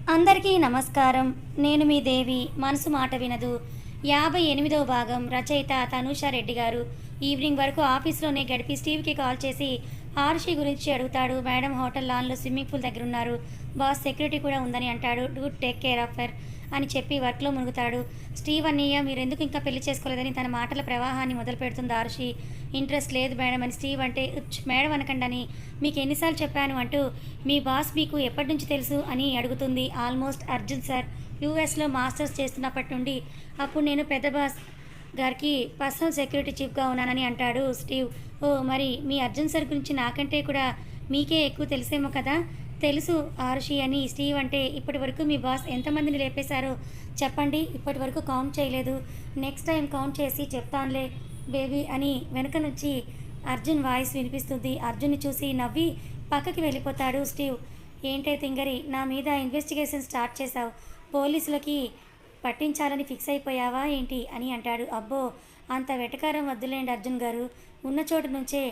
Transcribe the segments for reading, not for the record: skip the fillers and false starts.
అందరికీ నమస్కారం. నేను మీ దేవి. మనసు మాట వినదు 58వ భాగం. రచయిత తనూష రెడ్డి గారు. ఈవినింగ్ వరకు ఆఫీస్లోనే గడిపి స్టీవ్కి కాల్ చేసి ఆరుషి గురించి అడుగుతాడు. మేడం హోటల్ లాన్లో స్విమ్మింగ్ పూల్ దగ్గర ఉన్నారు. బాస్ సెక్యూరిటీ కూడా ఉందని అంటాడు. Do take care of her అని చెప్పి వర్క్లో మునుగుతాడు. స్టీవ్ అన్నయ్య మీరెందుకు ఇంకా పెళ్లి చేసుకోలేదని తన మాటల ప్రవాహాన్ని మొదలు పెడుతుంది ఆరుషి. ఇంట్రెస్ట్ లేదు మేడం అని స్టీవ్ అంటే మేడం అనకండి అని మీకు ఎన్నిసార్లు చెప్పాను అంటూ మీ బాస్ మీకు ఎప్పటి నుంచి తెలుసు అని అడుగుతుంది. ఆల్మోస్ట్ అర్జున్ సార్ యూఎస్లో మాస్టర్స్ చేస్తున్నప్పటి నుండి. అప్పుడు నేను పెద్ద బాస్ గారికి పర్సనల్ సెక్యూరిటీ చీఫ్గా ఉన్నానని అంటాడు స్టీవ్. ఓ మరి మీ అర్జున్ సార్ గురించి నాకంటే కూడా మీకే ఎక్కువ తెలిసేమో కదా. తెలుసు ఆరుషి అని స్టీవ్ అంటే ఇప్పటి వరకు మీ బాస్ ఎంతమందిని లేపేశారో చెప్పండి. ఇప్పటి వరకు కౌంట్ చేయలేదు. నెక్స్ట్ టైం కౌంట్ చేసి చెప్తానులే బేబీ అని వెనక నుంచి అర్జున్ వాయిస్ వినిపిస్తుంది. అర్జున్ని చూసి నవ్వి పక్కకి వెళ్ళిపోతాడు స్టీవ్. ఏంటే తింగరి నా మీద ఇన్వెస్టిగేషన్ స్టార్ట్ చేశావు, పోలీసులకి పట్టించాలని ఫిక్స్ అయిపోయావా ఏంటి అని అంటాడు. అబ్బో అంత వెటకారం వద్దులేండి అర్జున్ గారు. ఉన్న చోటు నుంచే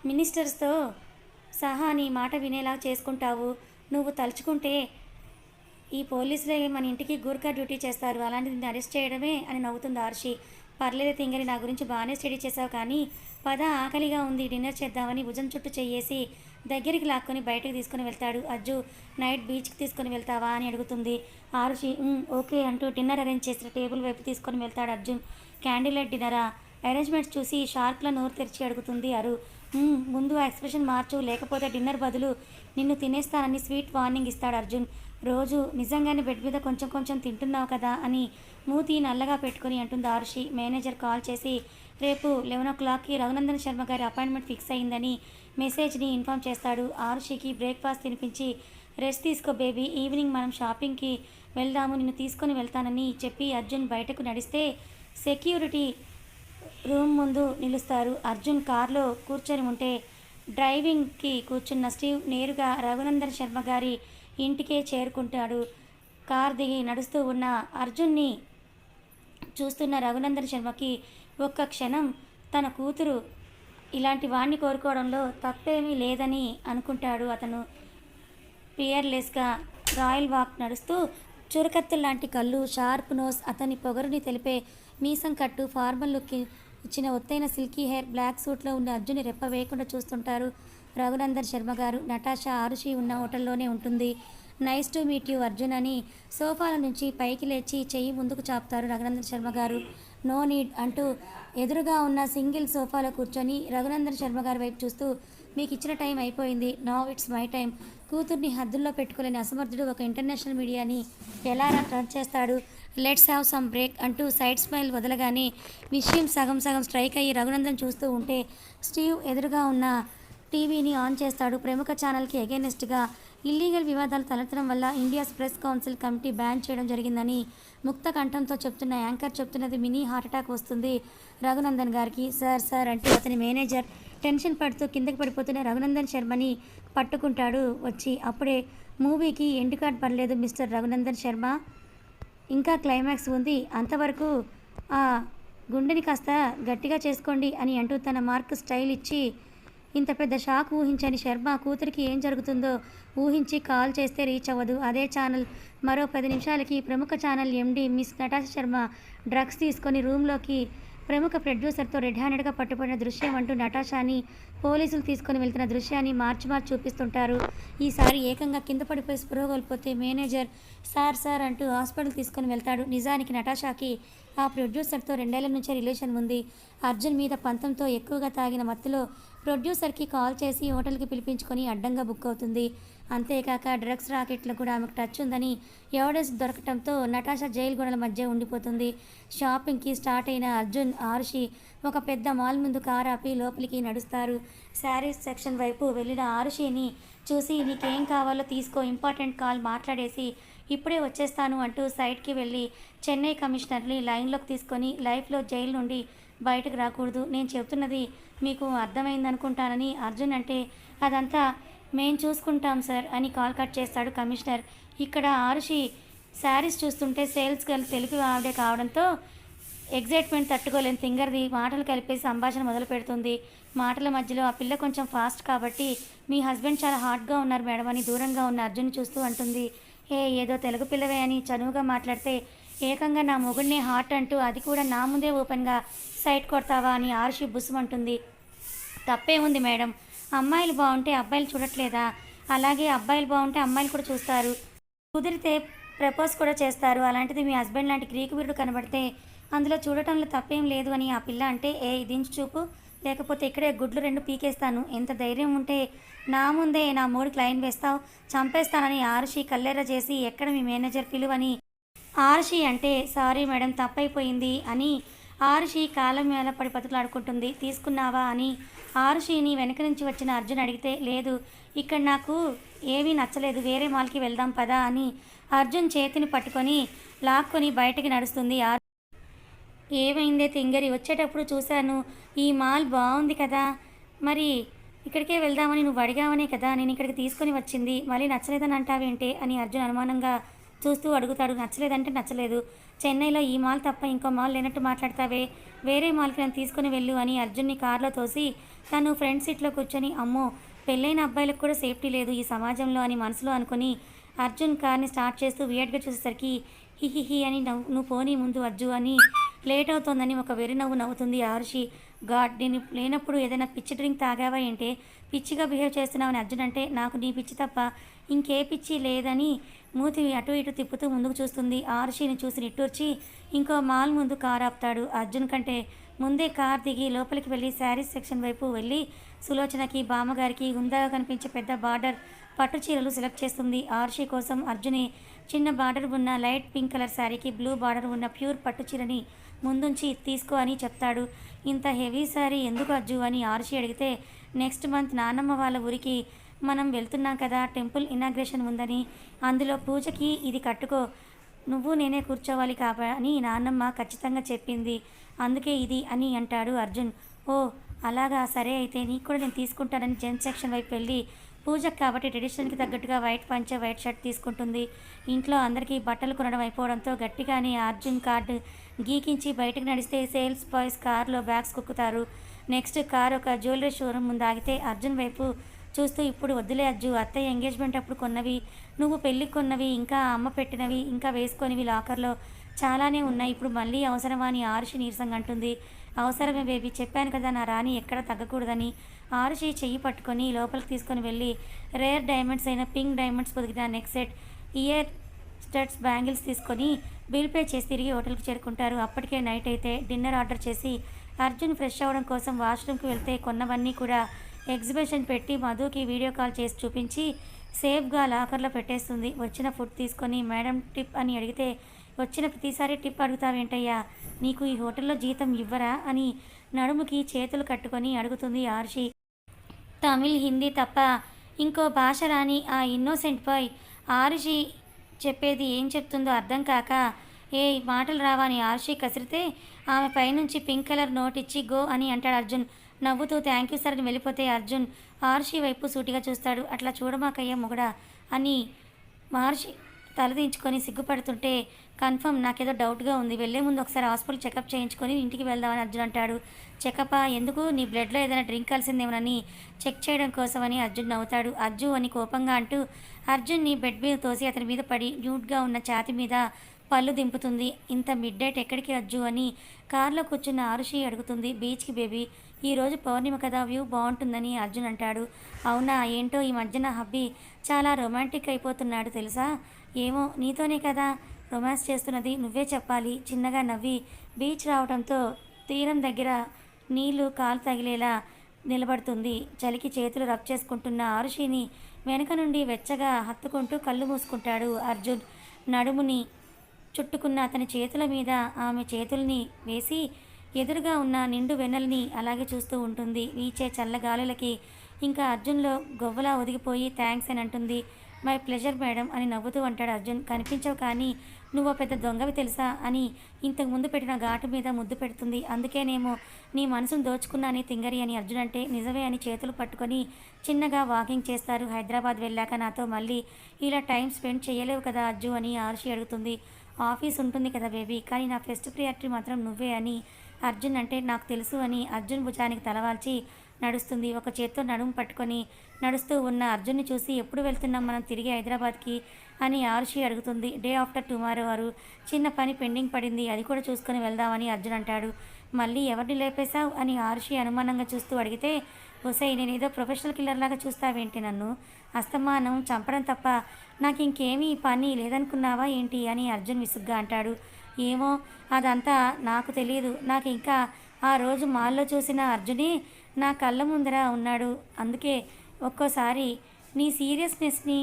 మినిస్టర్స్తో సహా నీ మాట వినేలా చేసుకుంటావు. నువ్వు తలుచుకుంటే ఈ పోలీసులే మన ఇంటికి గూర్ఖా డ్యూటీ చేస్తారు, అలాంటిది అరెస్ట్ చేయడమే అని నవ్వుతుంది ఆర్షి. పర్లేదు తింగరి నా గురించి బాగానే స్టడీ చేసావు కానీ పద ఆకలిగా ఉంది డిన్నర్ చేద్దామని భుజం చుట్టూ చెయ్యేసి దగ్గరికి లాక్కొని బయటకు తీసుకుని వెళ్తాడు. అజ్జు నైట్ బీచ్కి తీసుకొని వెళ్తావా అని అడుగుతుంది. ఆరుషి ఓకే అంటూ డిన్నర్ అరేంజ్ చేసిన టేబుల్ వైపు తీసుకొని వెళ్తాడు అర్జున్. క్యాండిల్ లైట్ డిన్నరా? అరేంజ్మెంట్స్ చూసి షార్క్లో నోరు తెరిచి అడుగుతుంది అరు. ముందు ఆ ఎక్స్ప్రెషన్ మార్చు, లేకపోతే డిన్నర్ బదులు నిన్ను తినేస్తానని స్వీట్ వార్నింగ్ ఇస్తాడు అర్జున్. రోజు నిజంగానే బెడ్ మీద కొంచెం కొంచెం తింటున్నావు కదా అని మూతి నల్లగా పెట్టుకుని అంటుంది ఆరుషి. మేనేజర్ కాల్ చేసి రేపు 11 o'clockకి రఘునందన్ శర్మ గారి అపాయింట్మెంట్ ఫిక్స్ అయిందని మెసేజ్ని ఇన్ఫామ్ చేస్తాడు. ఆరుషికి బ్రేక్ఫాస్ట్ తినిపించి రెస్ట్ తీసుకో బేబీ, ఈవినింగ్ మనం షాపింగ్కి వెళ్దాము, నిన్ను తీసుకొని వెళ్తానని చెప్పి అర్జున్ బయటకు నడిస్తే సెక్యూరిటీ రూమ్ ముందు నిలుస్తారు. అర్జున్ కార్లో కూర్చొని ఉంటే డ్రైవింగ్కి కూర్చున్న స్టీవ్ నేరుగా రఘునందన్ శర్మ గారి ఇంటికే చేరుకుంటాడు. కార్ దిగి నడుస్తూ ఉన్న అర్జున్ని చూస్తున్న రఘునందన్ శర్మకి ఒక్క క్షణం తన కూతురు ఇలాంటి వాణ్ణి కోరుకోవడంలో తప్పేమీ లేదని అనుకుంటాడు. అతను పియర్లెస్గా రాయల్ వాక్ నడుస్తూ చురకత్తుల్లాంటి కళ్ళు, షార్ప్ నోస్, అతని పొగరుని తెలిపే మీసం కట్టు, ఫార్మల్ లుక్ ఇచ్చిన ఒత్తైన సిల్కీ హెయిర్, బ్లాక్ సూట్లో ఉన్న అర్జున్ని రెప్ప వేయకుండా చూస్తుంటారు రఘునందన్ శర్మ గారు. నటాషా ఆరుషి ఉన్న హోటల్లోనే ఉంటుంది. Nice to meet you Arjun అని సోఫాల నుంచి పైకి లేచి చెయ్యి ముందుకు చాపుతారు రఘునందన్ శర్మ గారు. నో నీడ్ అంటూ ఎదురుగా ఉన్న సింగిల్ సోఫాలో కూర్చొని రఘునందన్ శర్మ గారి వైపు చూస్తూ మీకు ఇచ్చిన టైం అయిపోయింది, నౌ ఇట్స్ మై టైం. కూతుర్ని హద్దుల్లో పెట్టుకోలేని అసమర్థుడు ఒక ఇంటర్నేషనల్ మీడియాని ఎలా రన్ చేస్తాడు. లెట్స్ హ్యావ్ సమ్ బ్రేక్ అంటూ సైడ్ స్మైల్ వదలగానే విషయం సగం సగం స్ట్రైక్ అయ్యి రఘునందన్ చూస్తూ ఉంటే స్టీవ్ ఎదురుగా ఉన్న టీవీని ఆన్ చేస్తాడు. ప్రముఖ ఛానల్కి అగైనెస్ట్గా ఇల్లీగల్ వివాదాలు తలెత్తడం వల్ల India's press council committee ban చేయడం జరిగిందని ముక్త కంఠంతో చెప్తున్న యాంకర్ చెప్తున్నది మినీ హార్ట్అటాక్ వస్తుంది రఘునందన్ గారికి. సార్ సార్ అంటూ అతని మేనేజర్ టెన్షన్ పడుతూ కిందకి పడిపోతున్న రఘునందన్ శర్మని పట్టుకుంటాడు వచ్చి. అప్పుడే మూవీకి ఎండ్ కార్డ్ పడలేదు మిస్టర్ రఘునందన్ శర్మ, ఇంకా క్లైమాక్స్ ఉంది, అంతవరకు ఆ గుండెని కాస్త గట్టిగా చేసుకోండి అని అంటూ తన మార్క్ స్టైల్ ఇచ్చి ఇంత పెద్ద షాక్ ఊహించని శర్మ కూతురికి ఏం జరుగుతుందో ఊహించి కాల్ చేస్తే రీచ్ అవ్వదు. అదే ఛానల్ మరో 10 నిమిషాలకి ప్రముఖ ఛానల్ ఎండి మిస్ నటాషా శర్మ డ్రగ్స్ తీసుకొని రూమ్లోకి ప్రముఖ ప్రొడ్యూసర్తో రెడ్ హ్యాండెడ్గా పట్టుబడిన దృశ్యం అంటూ నటాషాని పోలీసులు తీసుకొని వెళ్తున్న దృశ్యాన్ని మార్చి చూపిస్తుంటారు. ఈసారి ఏకంగా కింద పడిపోయి స్పృహ కోల్పోతే మేనేజర్ సార్ సార్ అంటూ హాస్పిటల్ తీసుకొని వెళ్తాడు. నిజానికి నటాషాకి ఆ ప్రొడ్యూసర్తో 2 ఏళ్ల నుంచే రిలేషన్ ఉంది. అర్జున్ మీద పంతంతో ఎక్కువగా తాగిన మత్తులో ప్రొడ్యూసర్కి కాల్ చేసి హోటల్కి పిలిపించుకొని అడ్డంగా బుక్ అవుతుంది. అంతేకాక డ్రగ్స్ రాకెట్లో కూడా ఆమెకు టచ్ ఉందని ఎవిడెన్స్ దొరకటంతో నటాషా జైలు గోడల మధ్య ఉండిపోతుంది. షాపింగ్కి స్టార్ట్ అయిన అర్జున్ ఆరుషి ఒక పెద్ద మాల్ ముందు కారు ఆపి లోపలికి నడుస్తారు. శారీస్ సెక్షన్ వైపు వెళ్ళిన ఆరుషిని చూసి నీకేం కావాలో తీసుకో, ఇంపార్టెంట్ కాల్ మాట్లాడేసి ఇప్పుడే వచ్చేస్తాను అంటూ సైడ్కి వెళ్ళి చెన్నై కమిషనర్ని లైన్లోకి తీసుకొని లైఫ్లో జైలు నుండి బయటకు రాకూడదు, నేను చెప్తున్నది మీకు అర్థమైందనుకుంటానని అర్జున్ అంటే అదంతా మేం చూసుకుంటాం సార్ అని కాల్ కట్ చేస్తాడు కమిషనర్. ఇక్కడ ఆరుషి శారీస్ చూస్తుంటే సేల్స్ గర్ల్ తెలుగు ఆవిడే కావడంతో ఎగ్జైట్మెంట్ తట్టుకోలేని తింగర్ది మాటలు కలిపేసి సంభాషణ మొదలు పెడుతుంది. మాటల మధ్యలో ఆ పిల్ల కొంచెం ఫాస్ట్ కాబట్టి మీ హస్బెండ్ చాలా హాట్గా ఉన్నారు మేడం అని దూరంగా ఉన్న అర్జున్ చూస్తూ అంటుంది. ఏదో తెలుగు పిల్లవే అని చనువుగా మాట్లాడితే ఏకంగా నా మొగుడిని హాట్ అంటూ అది కూడా నా ముందే ఓపెన్గా సైట్ కొడతావా అని ఆరుషి బుస్సుమంటుంది. తప్పేముంది మేడం, అమ్మాయిలు బాగుంటే అబ్బాయిలు చూడట్లేదా? అలాగే అబ్బాయిలు బాగుంటే అమ్మాయిలు కూడా చూస్తారు, కుదిరితే ప్రపోజ్ కూడా చేస్తారు. అలాంటిది మీ హస్బెండ్ లాంటి గ్రీకు వీరుడు కనబడితే అందులో చూడటంలో తప్పేం లేదు అని ఆ పిల్ల అంటే దించి చూపు, లేకపోతే ఇక్కడే గుడ్లు 2 పీకేస్తాను. ఎంత ధైర్యం ఉంటే నా ముందే నా మూడికి లైన్ వేస్తావు, చంపేస్తానని ఆరుషి కల్లెర్ర చేసి ఎక్కడ మీ మేనేజర్ పిలువని ఆరుషి అంటే సారీ మేడం తప్పైపోయింది అని ఆరుషి కాలం మీద పడి బతుకులాడుకుంటుంది. తీసుకున్నావా అని ఆరుషిని వెనక నుంచి వచ్చిన అర్జున్ అడిగితే లేదు ఇక్కడ నాకు ఏమీ నచ్చలేదు, వేరే మాల్కి వెళ్దాం పదా అని అర్జున్ చేతిని పట్టుకొని లాక్కొని బయటికి నడుస్తుంది. ఏమైందే తింగరి, వచ్చేటప్పుడు చూశాను ఈ మాల్ బాగుంది కదా, మరి ఇక్కడికే వెళ్దామని నువ్వు అడిగావనే కదా నేను ఇక్కడికి తీసుకొని వచ్చింది, మళ్ళీ నచ్చలేదని అంటావేంటే అని అర్జున్ అనుమానంగా చూస్తూ అడుగుతాడు. నచ్చలేదంటే నచ్చలేదు, చెన్నైలో ఈ మాల్ తప్ప ఇంకో మాల్ లేనట్టు మాట్లాడతావే, వేరే మాల్కి నన్ను తీసుకుని వెళ్ళు అని అర్జున్ని కారులో తోసి తను ఫ్రంట్ సీట్లో కూర్చొని అమ్మో పెళ్ళైన అబ్బాయిలకు కూడా సేఫ్టీ లేదు ఈ సమాజంలో అని మనసులో అనుకుని అర్జున్ కార్ని స్టార్ట్ చేస్తూ వియర్డ్గా చూసేసరికి హిహిహి అని నువ్వు పోనీ ముందు అర్జు అని లేట్ అవుతోందని ఒక వెర్రి నవ్వు నవ్వుతుంది ఆరుషి. గాడ్, నేను లేనప్పుడు ఏదైనా పిచ్చి డ్రింక్ తాగావా ఏంటే, పిచ్చిగా బిహేవ్ చేస్తున్నావని అర్జున్ అంటే నాకు నీ పిచ్చి తప్ప ఇంకే పిచ్చి లేదని మూతి అటు ఇటు తిప్పుతూ ముందుకు చూస్తుంది. ఆరుషిని చూసి నిట్టూర్చి ఇంకో మాల్ ముందు కారు ఆపుతాడు. అర్జున్ కంటే ముందే కార్ దిగి లోపలికి వెళ్ళి శారీస్ సెక్షన్ వైపు వెళ్ళి సులోచనకి బామ్మగారికి హుందాగా కనిపించే పెద్ద బార్డర్ పట్టు చీరలు సెలెక్ట్ చేస్తుంది. ఆరుషి కోసం అర్జునే చిన్న బార్డర్ ఉన్న లైట్ పింక్ కలర్ శారీకి బ్లూ బార్డర్ ఉన్న ప్యూర్ పట్టు చీరని ముందుంచి తీసుకో అని చెప్తాడు. ఇంత హెవీ శారీ ఎందుకు అర్జు అని ఆరుషి అడిగితే నెక్స్ట్ మంత్ నాన్నమ్మ వాళ్ళ ఊరికి మనం వెళ్తున్నాం కదా, టెంపుల్ ఇనాగ్రేషన్ ఉందని, అందులో పూజకి ఇది కట్టుకో, నువ్వు నేనే కూర్చోవాలి అని నాన్నమ్మ ఖచ్చితంగా చెప్పింది, అందుకే ఇది అని అంటాడు అర్జున్. ఓ అలాగా, సరే అయితే నీకు కూడా నేను తీసుకుంటానని జెంట్స్ సెక్షన్ వైపు వెళ్ళి పూజకు కాబట్టి ట్రెడిషనల్కి తగ్గట్టుగా వైట్ పంచ వైట్ షర్ట్ తీసుకుంటుంది. ఇంట్లో అందరికీ బట్టలు కొనడం అయిపోవడంతో గట్టిగానే అర్జున్ కార్డు గీకించి బయటకు నడిస్తే సేల్స్ బాయ్స్ కార్లో బ్యాగ్స్ కుక్కుతారు. నెక్స్ట్ కార్ ఒక జ్యువెలరీ షోరూమ్ ముందు ఆగితే అర్జున్ వైపు చూస్తూ ఇప్పుడు వద్దులే అర్జు, అత్తయ్య ఎంగేజ్మెంట్ అప్పుడు కొన్నవి, నువ్వు పెళ్ళికి కొన్నవి, ఇంకా అమ్మ పెట్టినవి, ఇంకా వేసుకొనివి లాకర్లో చాలానే ఉన్నాయి, ఇప్పుడు మళ్ళీ అవసరమా అని ఆరుషి నీరసంగా అంటుంది. అవసరమే బేబీ, చెప్పాను కదా నా రాణి ఎక్కడ తగ్గకూడదని. ఆరుషి చెయ్యి పట్టుకొని లోపలికి తీసుకొని వెళ్ళి రేర్ డైమండ్స్ అయిన పింక్ డైమండ్స్ పొదిగిన neck set, ear studs, bangles తీసుకొని బిల్ పే చేసి తిరిగి హోటల్కి చేరుకుంటారు. అప్పటికే నైట్ అయితే డిన్నర్ ఆర్డర్ చేసి అర్జున్ ఫ్రెష్ అవ్వడం కోసం వాష్రూమ్కి వెళ్తే కొన్నవన్నీ కూడా ఎగ్జిబిషన్ పెట్టి మధుకి వీడియో కాల్ చేసి చూపించి సేఫ్గా లాకర్లో పెట్టేస్తుంది. వచ్చిన ఫుడ్ తీసుకొని మేడం టిప్ అని అడిగితే వచ్చిన ప్రతిసారి టిప్ అడుగుతావేంటయ్యా, నీకు ఈ హోటల్లో జీతం ఇవ్వరా అని నడుముకి చేతులు కట్టుకొని అడుగుతుంది ఆర్షి. తమిళ్ హిందీ తప్ప ఇంకో భాష రాని ఆ ఇన్నోసెంట్ బాయ్ ఆరుషి చెప్పేది ఏం చెప్తుందో అర్థం కాక మాటలు రావా అని ఆరుషి కసిరితే ఆమె పైనుంచి పింక్ కలర్ నోట్ ఇచ్చి గో అని అంటాడు అర్జున్. నవ్వుతూ థ్యాంక్ యూ సార్ అని వెళ్ళిపోతే అర్జున్ ఆరుషి వైపు సూటిగా చూస్తాడు. అట్లా చూడమాకయ్యా మొగడా అని మహర్షి తలదించుకొని సిగ్గుపడుతుంటే కన్ఫర్మ్ నాకేదో డౌట్గా ఉంది, వెళ్ళే ముందు ఒకసారి హాస్పిటల్ చెకప్ చేయించుకొని ఇంటికి వెళ్దామని అర్జున్ అంటాడు. చెకపా ఎందుకు, నీ బ్లడ్లో ఏదైనా డ్రింక్ కలిసిందేమోనని చెక్ చేయడం కోసమని అర్జున్ నవ్వుతాడు. అర్జు అని కోపంగా అంటూ అర్జున్ని బెడ్ మీద తోసి అతని మీద పడి న్యూట్గా ఉన్న ఛాతి మీద పళ్ళు దింపుతుంది. ఇంత మిడ్ నైట్ ఎక్కడికి అర్జు అని కారులో కూర్చున్న ఆరుషి అడుగుతుంది. బీచ్కి బేబీ, ఈరోజు పౌర్ణిమ కదా, వ్యూ బాగుంటుందని అర్జున్ అంటాడు. అవునా, ఏంటో ఈ మధ్యన హబ్బీ చాలా రొమాంటిక్ అయిపోతున్నాడు తెలుసా, ఏమో నీతోనే కదా రొమాన్స్ చేస్తున్నది, నువ్వే చెప్పాలి చిన్నగా నవ్వి బీచ్ రావడంతో తీరం దగ్గర నీళ్లు కాలు తగిలేలా నిలబడుతుంది. చలికి చేతులు రబ్ చేసుకుంటున్న ఆరుషిని వెనక నుండి వెచ్చగా హత్తుకుంటూ కళ్ళు మూసుకుంటాడు అర్జున్. నడుముని చుట్టుకున్న అతని చేతుల మీద ఆమె చేతుల్ని వేసి ఎదురుగా ఉన్న నిండు వెన్నెల్ని అలాగే చూస్తూ ఉంటుంది. వీచే చల్లగాలులకి ఇంకా అర్జున్లో గొవ్వలా ఒదిగిపోయి థ్యాంక్స్ అని అంటుంది. మై ప్లెజర్ మేడం అని నవ్వుతూ అంటాడు అర్జున్. కనిపించవు కానీ నువ్వు పెద్ద దొంగవి తెలుసా అని ఇంతకు ముందు పెట్టిన ఘాటు మీద ముద్దు పెడుతుంది. అందుకేనేమో నీ మనసును దోచుకున్నాని తింగరి అని అర్జున్ అంటే నిజమే అని చేతులు పట్టుకొని చిన్నగా వాకింగ్ చేస్తారు. హైదరాబాద్ వెళ్ళాక నాతో మళ్ళీ ఇలా టైం స్పెండ్ చేయలేవు కదా అర్జు అని ఆరుషి అడుగుతుంది. ఆఫీస్ ఉంటుంది కదా బేబీ, కానీ నా ఫస్ట్ ప్రియారిటీ మాత్రం నువ్వే అని అర్జున్ అంటే నాకు తెలుసు అని అర్జున్ భుజానికి తలవాల్చి నడుస్తుంది. ఒక చేత్తో నడుము పట్టుకొని నడుస్తూ ఉన్న అర్జున్ని చూసి ఎప్పుడు వెళ్తున్నాం మనం తిరిగి హైదరాబాద్కి అని ఆరుషి అడుగుతుంది. డే ఆఫ్టర్ టుమారో వారు చిన్న పని పెండింగ్ పడింది, అది కూడా చూసుకొని వెళ్దామని అర్జున్ అంటాడు. మళ్ళీ ఎవరిని లేపేశావు అని ఆరుషి అనుమానంగా చూస్తూ అడిగితే, ఒసై నేనేదో ప్రొఫెషనల్ కిల్లర్ లాగా చూస్తావేంటి నన్ను, అస్తమానం చంపడం తప్ప నాకు ఇంకేమీ పని లేదనుకున్నావా ఏంటి అని అర్జున్ విసుగ్గా అంటాడు. ఏమో అదంతా నాకు తెలియదు, నాకు ఇంకా ఆ రోజు మాల్లో చూసిన అర్జునే నా కళ్ళ ముందర ఉన్నాడు, అందుకే ఒక్కోసారి నీ సీరియస్నెస్ని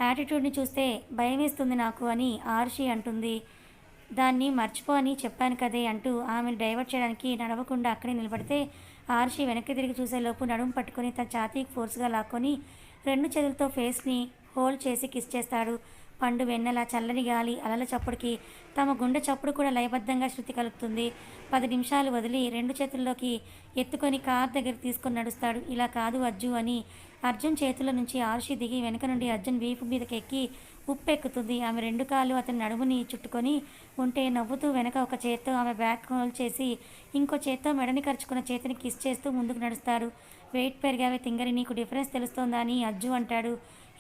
యాటిట్యూడ్ని చూస్తే భయమేస్తుంది నాకు అని ఆరుషి అంటుంది. దాన్ని మర్చిపో అని చెప్పాను కదే అంటూ ఆమెను డైవర్ట్ చేయడానికి నడవకుండా అక్కడే నిలబడితే ఆరుషి వెనక్కి తిరిగి చూసేలోపు నడుము పట్టుకొని తన ఛాతీకి ఫోర్స్గా లాక్కొని 2 చేతులతో ఫేస్ని హోల్డ్ చేసి కిస్ చేస్తాడు. పండు వెన్నెల చల్లని గాలి అలల చప్పుడుకి తమ గుండె చప్పుడు కూడా లయబద్ధంగా శృతి కలుపుతుంది. 10 నిమిషాలు వదిలి 2 చేతుల్లోకి ఎత్తుకొని కార్ దగ్గరికి తీసుకొని నడుస్తాడు. ఇలా కాదు అజ్జు అని అర్జున్ చేతుల నుంచి ఆరుషి దిగి వెనక నుండి అర్జున్ వీపు మీదకి ఎక్కి ఉప్పెక్కుతుంది. ఆమె 2 కాళ్ళు అతని నడుముని చుట్టుకొని ఉంటే నవ్వుతూ వెనక ఒక చేత్తో ఆమె బ్యాక్ హోల్డ్ చేసి ఇంకో చేత్తో మెడని ఖర్చుకున్న చేతిని కిస్ చేస్తూ ముందుకు నడుస్తాడు. వెయిట్ పెరిగావే తింగరి, నీకు డిఫరెన్స్ తెలుస్తోందా అని అజ్జు అంటాడు.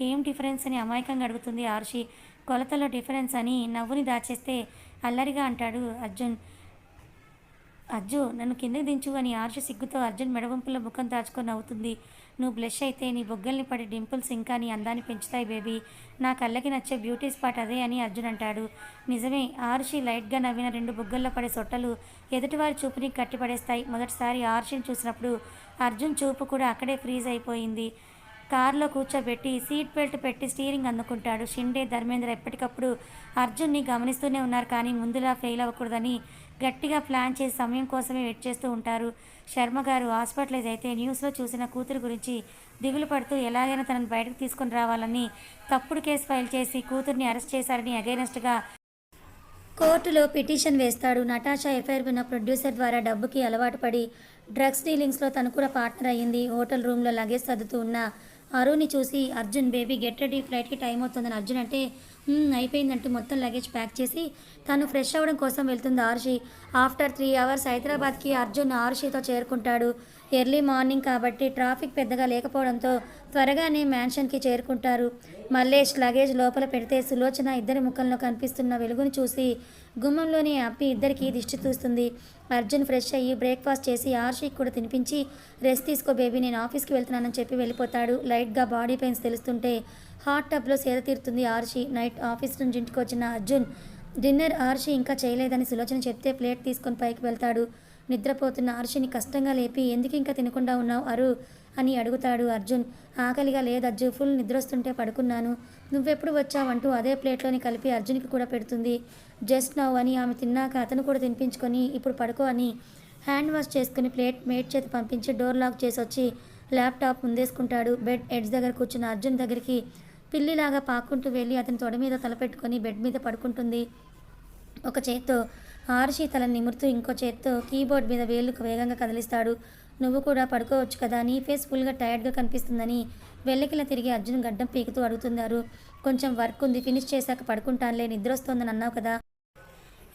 ఏం డిఫరెన్స్ అని అమాయకంగా అడుగుతుంది ఆరుషి. కొలతలో డిఫరెన్స్ అని నవ్వుని దాచేస్తే అల్లరిగా అంటాడు అర్జున్. అజ్జు నన్ను కిందకి దించు అని ఆరుషి సిగ్గుతో అర్జున్ మెడవంపులో ముఖం దాచుకొని నవ్వుతుంది. నువ్వు బ్లష్ అయితే నీ బొగ్గల్ని పడే డింపుల్స్ ఇంకా నీ అందాన్ని పెంచుతాయి బేబీ, నా కళ్ళకి నచ్చే బ్యూటీ స్పాట్ అదే అని అర్జున్ అంటాడు. నిజమే, ఆరుషి లైట్గా నవ్విన 2 బొగ్గల్లో పడే సొట్టలు ఎదుటివారి చూపుని కట్టిపడేస్తాయి. మొదటిసారి ఆరుషిని చూసినప్పుడు అర్జున్ చూపు కూడా అక్కడే ఫ్రీజ్ అయిపోయింది. కారులో కూర్చోబెట్టి సీట్ బెల్ట్ పెట్టి స్టీరింగ్ అందుకుంటాడు. షిండే, ధర్మేంద్ర ఎప్పటికప్పుడు అర్జున్ని గమనిస్తూనే ఉన్నారు, కానీ ముందులా ఫెయిల్ అవ్వకూడదని గట్టిగా ప్లాన్ చేసి సమయం కోసమే వెయిట్ చేస్తూ ఉంటారు. శర్మ గారు హాస్పిటలైజ్ అయితే న్యూస్లో చూసిన కూతురు గురించి దిగులు పడుతూ ఎలాగైనా తనను బయటకు తీసుకొని రావాలని తప్పుడు కేసు ఫైల్ చేసి కూతుర్ని అరెస్ట్ చేశారని అగైనెస్ట్గా కోర్టులో పిటిషన్ వేస్తాడు. నటాషా ఎఫ్ఐఆర్ విన్న ప్రొడ్యూసర్ ద్వారా డబ్బుకి అలవాటు పడి డ్రగ్స్ డీలింగ్స్లో తను కూడా పార్ట్నర్ అయ్యింది. హోటల్ రూమ్లో లగేజ్ సర్దుతూ ఉన్న అరుణ్ని చూసి అర్జున్ బేబీ గెట్ రెడీ, ఫ్లైట్కి టైం అవుతుందని అర్జున్ అంటే అయిపోయిందంటూ మొత్తం లగేజ్ ప్యాక్ చేసి తను ఫ్రెష్ అవ్వడం కోసం వెళ్తుంది ఆరుషి. ఆఫ్టర్ 3 అవర్స్ హైదరాబాద్కి అర్జున్ ఆరుషితో చేరుకుంటాడు. ఎర్లీ మార్నింగ్ కాబట్టి ట్రాఫిక్ పెద్దగా లేకపోవడంతో త్వరగానే మ్యాన్షన్కి చేరుకుంటారు. మల్లేష్ లగేజ్ లోపల పెడితే సులోచన ఇద్దరి ముఖంలో కనిపిస్తున్న వెలుగుని చూసి గుమ్మంలోని అప్పి ఇద్దరికి దిష్టి చూస్తుంది. అర్జున్ ఫ్రెష్ అయ్యి బ్రేక్ఫాస్ట్ చేసి ఆరుషికి కూడా తినిపించి రెస్ట్ తీసుకో బేబీ, నేను ఆఫీస్కి వెళ్తున్నానని చెప్పి వెళ్ళిపోతాడు. లైట్గా బాడీ పెయిన్స్ తెలుస్తుంటే హాట్ టబ్లో సేద తీరుతుంది ఆరుషి. నైట్ ఆఫీస్ నుంచి ఇంటికి వచ్చిన అర్జున్ డిన్నర్ ఆరుషి ఇంకా చేయలేదని సులోచన చెప్తే ప్లేట్ తీసుకొని పైకి వెళ్తాడు. నిద్రపోతున్న ఆరుషిని కష్టంగా లేపి ఎందుకు ఇంకా తినకుండా ఉన్నావు అరు అని అడుగుతాడు అర్జున్. ఆకలిగా లేదు అజ్జు, ఫుల్ నిద్రొస్తుంటే పడుకున్నాను, నువ్వెప్పుడు వచ్చావంటూ అదే ప్లేట్లోని కలిపి అర్జున్కి కూడా పెడుతుంది. జస్ట్ నౌ అని ఆమె తిన్నాక అతను కూడా తినిపించుకొని ఇప్పుడు పడుకో అని హ్యాండ్ వాష్ చేసుకుని ప్లేట్ మేట్ చేతి పంపించి డోర్ లాక్ చేసి వచ్చి ల్యాప్టాప్ ముందేసుకుంటాడు. బెడ్ ఎడ్జ్ దగ్గర కూర్చున్న అర్జున్ దగ్గరికి పిల్లిలాగా పాక్కుంటూ వెళ్ళి అతని తొడ మీద తలపెట్టుకొని బెడ్ మీద పడుకుంటుంది. ఒక చేత్తో ఆరుషి తలని నిమురుతూ ఇంకో చేత్తో కీబోర్డ్ మీద వేళ్ళు వేగంగా కదిలిస్తాడు. నువ్వు కూడా పడుకోవచ్చు కదా, నీ ఫేస్ ఫుల్గా టైర్డ్గా కనిపిస్తుందని వెల్లకిలా తిరిగి అర్జున్ గడ్డం పీకుతూ అడుగుతున్నారు. కొంచెం వర్క్ ఉంది, ఫినిష్ చేశాక పడుకుంటానులే, నిద్ర వస్తోందని అన్నావు కదా,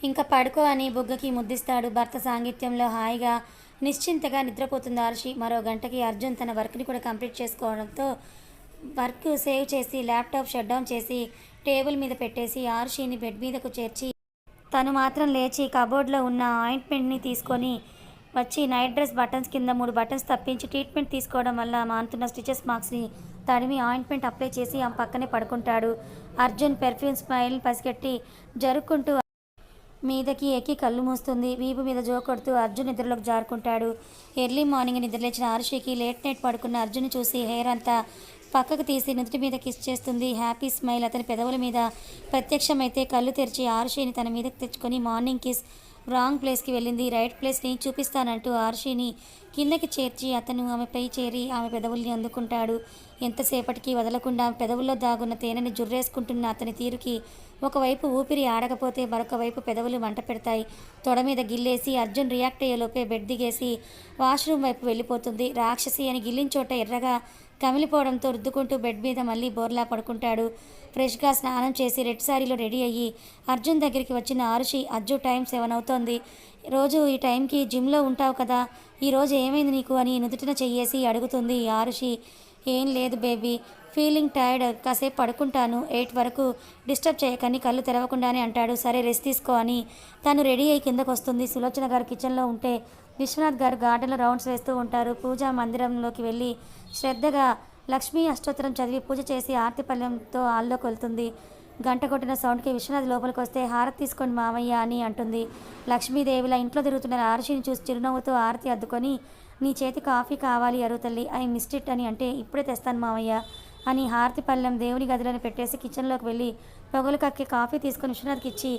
ఇంకా పడుకో అని బుగ్గకి ముద్దిస్తాడు. భర్త సాంగిత్యంలో హాయిగా నిశ్చింతగా నిద్రపోతుంది ఆరుషి. మరో గంటకి అర్జున్ తన వర్క్ని కూడా కంప్లీట్ చేసుకోవడంతో వర్క్ సేవ్ చేసి ల్యాప్టాప్ షట్ డౌన్ చేసి టేబుల్ మీద పెట్టేసి ఆరుషిని బెడ్ మీదకు చేర్చి తను మాత్రం లేచి కబోర్డ్లో ఉన్న ఆయింట్మెంట్ని తీసుకొని వచ్చి నైట్ డ్రెస్ బటన్స్ కింద 3 బటన్స్ తప్పించి ట్రీట్మెంట్ తీసుకోవడం వల్ల మానుతున్న స్టిచెస్ మార్క్స్ని తడిమి ఆయింట్మెంట్ అప్లై చేసి ఆమె పక్కనే పడుకుంటాడు. అర్జున్ పెర్ఫ్యూమ్ స్మైల్ని పసిగట్టి జరుక్కుంటూ మీదకి ఎక్కి కళ్ళు మూస్తుంది. వీపు మీద జోకొడుతూ అర్జున్ నిద్రలోకి జారుకుంటాడు. ఎర్లీ మార్నింగ్ నిద్రలేచిన ఆరుషికి లేట్ నైట్ పడుకున్న అర్జున్ చూసి హెయిర్ అంతా పక్కకు తీసి నుదుటి మీద కిస్ చేస్తుంది. హ్యాపీ స్మైల్ అతని పెదవుల మీద ప్రత్యక్షమైతే కళ్ళు తెరిచి ఆరుషిని తన మీదకి తెచ్చుకొని మార్నింగ్ కిస్ రాంగ్ ప్లేస్కి వెళ్ళింది, రైట్ ప్లేస్ని చూపిస్తానంటూ ఆరుషిని కిందకి చేర్చి అతను ఆమెపై చేరి ఆమె పెదవుల్ని అందుకుంటాడు. ఎంతసేపటికి వదలకుండా ఆమె పెదవుల్లో దాగున్న తేనెని జుర్రేసుకుంటున్న అతని తీరుకి ఒకవైపు ఊపిరి ఆడకపోతే మరొక వైపు పెదవులు మంట పెడతాయి. తొడ మీద గిల్లేసి అర్జున్ రియాక్ట్ అయ్యేలోపే బెడ్ దిగేసి వాష్రూమ్ వైపు వెళ్ళిపోతుంది. రాక్షసి అని గిల్లిన చోట ఎర్రగా కమిలిపోవడంతో రుద్దుకుంటూ బెడ్ మీద మళ్ళీ బోర్లా పడుకుంటాడు. ఫ్రెష్గా స్నానం చేసి రెడ్ శారీలో రెడీ అయ్యి అర్జున్ దగ్గరికి వచ్చిన ఆరుషి, అజ్జు టైం 7 అవుతోంది. రోజు ఈ టైంకి జిమ్లో ఉంటావు కదా, ఈరోజు ఏమైంది నీకు అని నుదుటిన చెయ్యేసి అడుగుతుంది ఆరుషి. ఏం లేదు బేబీ, ఫీలింగ్ టైర్డ్, కాసేపు పడుకుంటాను, 8 వరకు డిస్టర్బ్ చేయకని కళ్ళు తెరవకుండానే అంటాడు. సరే రెస్ట్ తీసుకో అని తను రెడీ అయ్యి కిందకు వస్తుంది. సులోచన గారు కిచెన్లో ఉంటే విశ్వనాథ్ గారు గార్డెన్లో రౌండ్స్ వేస్తూ ఉంటారు. పూజా మందిరంలోకి వెళ్ళి శ్రద్ధగా లక్ష్మీ అష్టోత్తరం చదివి పూజ చేసి ఆర్తి పళ్ళెంతో హాల్లోకి వెళ్తుంది. గంట కొట్టిన సౌండ్కి విశ్వనాథ్ లోపలికి వస్తే హారతి తీసుకోండి మామయ్య అని అంటుంది. లక్ష్మీదేవిలా ఇంట్లో తిరుగుతున్న ఆరుషిని చూసి చిరునవ్వుతో ఆరతి అద్దుకొని, నీ చేతి కాఫీ కావాలి అరుతల్లి, ఐ మిస్డ్ ఇట్ అని అంటే, ఇప్పుడే తెస్తాను మామయ్య అని హారతి పళ్ళెం దేవుని గదిలోనే పెట్టేసి కిచెన్లోకి వెళ్ళి పొగలు కక్కి కాఫీ తీసుకొని విశ్వనాథ్కి ఇచ్చి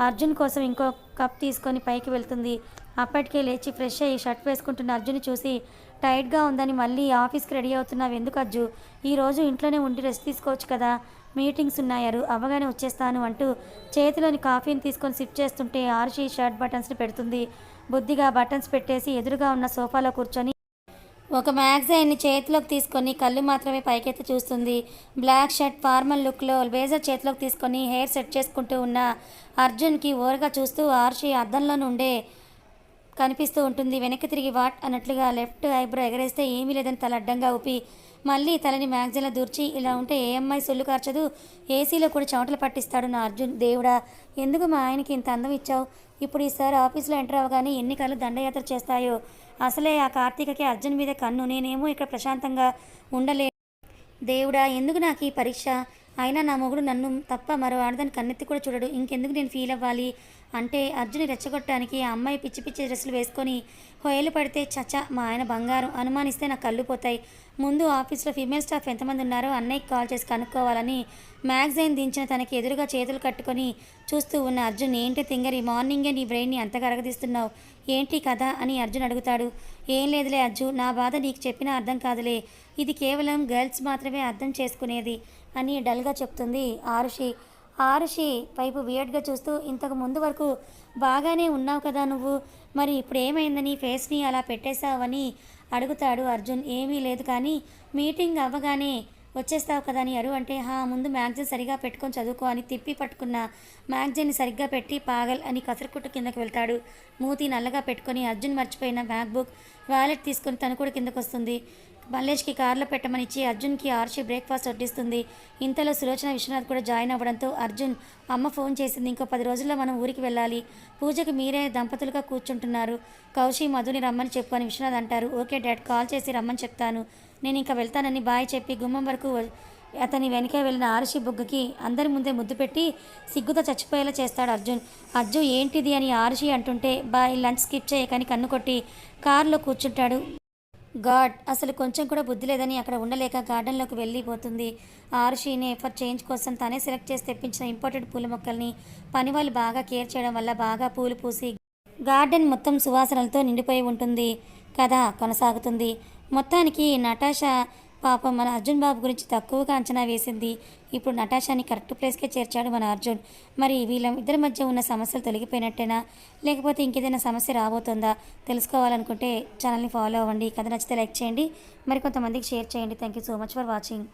అర్జున్ కోసం ఇంకో కప్ తీసుకొని పైకి వెళ్తుంది. అప్పటికే లేచి ఫ్రెష్ అయ్యి షర్ట్ వేసుకుంటున్న అర్జున్ని చూసి, టైట్గా ఉందని మళ్ళీ ఆఫీస్కి రెడీ అవుతున్నావు ఎందుకు అజ్జు, ఈరోజు ఇంట్లోనే ఉండి రెస్ట్ తీసుకోవచ్చు కదా, మీటింగ్స్ ఉన్నాయారు, అవ్వగానే వచ్చేస్తాను అంటూ చేతిలోని కాఫీని తీసుకొని సిప్ చేస్తుంటే ఆరుషి షర్ట్ బటన్స్ని పెడుతుంది. బుద్ధిగా బటన్స్ పెట్టేసి ఎదురుగా ఉన్న సోఫాలో కూర్చొని ఒక మ్యాగజైన్ని చేతిలోకి తీసుకొని కళ్ళు మాత్రమే పైకెత్తి చూస్తుంది. బ్లాక్ షర్ట్ ఫార్మల్ లుక్లో బ్లేజర్ చేతిలోకి తీసుకొని హెయిర్ సెట్ చేసుకుంటూ ఉన్న అర్జున్కి ఓరగా చూస్తూ ఆర్షి అద్దంలో నుండే కనిపిస్తూ ఉంటుంది. వెనక్కి తిరిగి వాట్ అన్నట్లుగా లెఫ్ట్ ఐబ్రో ఎగరేస్తే ఏమీ లేదని తల అడ్డంగా ఊపి మళ్ళీ తలని మ్యాగజైన్లో దూర్చి, ఇలా ఉంటే ఏ అమ్మాయి సొల్లు కార్చదు, ఏసీలో కూడా చెమటలు పట్టిస్తాడు నా అర్జున్. దేవుడా, ఎందుకు మా ఆయనకి ఇంత అందం ఇచ్చావు, ఇప్పుడు ఈసారి ఆఫీస్లో ఎంటర్ అవ్వగానే ఎన్నికలు దండయాత్ర చేస్తాయో, అసలే ఆ కార్తీకకి అర్జున్ మీద కన్ను, నేనేమో ఇక్కడ ప్రశాంతంగా ఉండలే. దేవుడా, ఎందుకు నాకు ఈ పరీక్ష, అయినా నా మొగుడు నన్ను తప్ప మరో ఆడదాన్ని కన్నెత్తి కూడా చూడడు, ఇంకెందుకు నేను ఫీల్ అవ్వాలి అంటే అర్జున్ని రెచ్చగొట్టడానికి ఆ అమ్మాయి పిచ్చి పిచ్చి డ్రెస్సులు వేసుకొని హొయలు పడితే చచ్చా మా ఆయన బంగారం అనుమానిస్తే నాకు కళ్ళు పోతాయి. ముందు ఆఫీస్లో ఫీమేల్ స్టాఫ్ ఎంతమంది ఉన్నారో అన్నయ్యకి కాల్ చేసి కనుక్కోవాలని మ్యాగజైన్ దించిన తనకి ఎదురుగా చేతులు కట్టుకొని చూస్తూ ఉన్న అర్జున్, ఏంటి తింగరి, మార్నింగే నీ బ్రెయిన్ని అంతగా అరగదీస్తున్నావు, ఏంటి కదా అని అర్జున్ అడుగుతాడు. ఏం లేదులే అజ్జు, నా బాధ నీకు చెప్పినా అర్థం కాదులే, ఇది కేవలం గర్ల్స్ మాత్రమే అర్థం చేసుకునేది అని డల్గా చెప్తుంది ఆరుషి. ఆరుషి వైపు వియర్డ్గా చూస్తూ, ఇంతకు ముందు వరకు బాగానే ఉన్నావు కదా నువ్వు, మరి ఇప్పుడు ఏమైందని ఫేస్ని అలా పెట్టేశావని అడుగుతాడు అర్జున్. ఏమీ లేదు కానీ మీటింగ్ అవ్వగానే వచ్చేస్తావు కదా అని అరు అంటే, ముందు మ్యాగజైన్ సరిగా పెట్టుకొని చదువుకో అని తిప్పి పట్టుకున్న మ్యాగజైన్ని సరిగ్గా పెట్టి పాగల్ అని కసరకుట్టు కిందకు వెళ్తాడు. మూతి నల్లగా పెట్టుకొని అర్జున్ మర్చిపోయిన మ్యాక్బుక్ వ్యాలెట్ తీసుకొని తను కూడా కిందకు వస్తుంది. మల్లేష్కి కార్లో పెట్టమని ఇచ్చి అర్జున్కి ఆర్షి బ్రేక్ఫాస్ట్ వడ్డిస్తుంది. ఇంతలో సులోచన విశ్వనాథ్ కూడా జాయిన్ అవ్వడంతో అర్జున్, అమ్మ ఫోన్ చేసింది, ఇంకో 10 రోజుల్లో మనం ఊరికి వెళ్ళాలి, పూజకి మీరే దంపతులుగా కూర్చుంటున్నారు, కౌశి మధుని రమ్మని చెప్పు అని విశ్వనాథ్ అంటారు. ఓకే డాడ్, కాల్ చేసి రమ్మని చెప్తాను, నేను ఇంకా వెళ్తానని బాయ్ చెప్పి గుమ్మం వరకు అతని వెనక వెళ్ళిన ఆరుషి బుగ్గకి అందరి ముందే ముద్దు పెట్టి సిగ్గుతో చచ్చిపోయేలా చేస్తాడు అర్జున్. అర్జున్ ఏంటిది అని ఆరుషి అంటుంటే, బాయ్ లంచ్ స్కిప్ చేయకని కన్ను కొట్టి కారులో కూర్చుంటాడు. గాడ్, అసలు కొంచెం కూడా బుద్ధి లేదని అక్కడ ఉండలేక గార్డెన్లోకి వెళ్ళిపోతుంది. ఆరుషిని ఎఫర్ట్ చేంజ్ కోసం తనే సెలెక్ట్ చేసి తెప్పించిన ఇంపార్టెంట్ పూల మొక్కల్ని పని వాళ్ళు బాగా కేర్ చేయడం వల్ల బాగా పూలు పూసి గార్డెన్ మొత్తం సువాసనలతో నిండిపోయి ఉంటుంది. కథ కొనసాగుతుంది. మొత్తానికి నటాషా పాపం మన అర్జున్ బాబు గురించి తక్కువగా అంచనా వేసింది. ఇప్పుడు నటాషాని కరెక్ట్ ప్లేస్కే చేర్చాడు మన అర్జున్. మరి వీళ్ళ ఇద్దరి మధ్య ఉన్న సమస్యలు తొలగిపోయినట్టేనా, లేకపోతే ఇంకేదైనా సమస్య రాబోతుందా తెలుసుకోవాలనుకుంటే ఛానల్ని ఫాలో అవ్వండి. కథ నచ్చితే లైక్ చేయండి, మరి కొంతమందికి షేర్ చేయండి. Thank you so much for watching.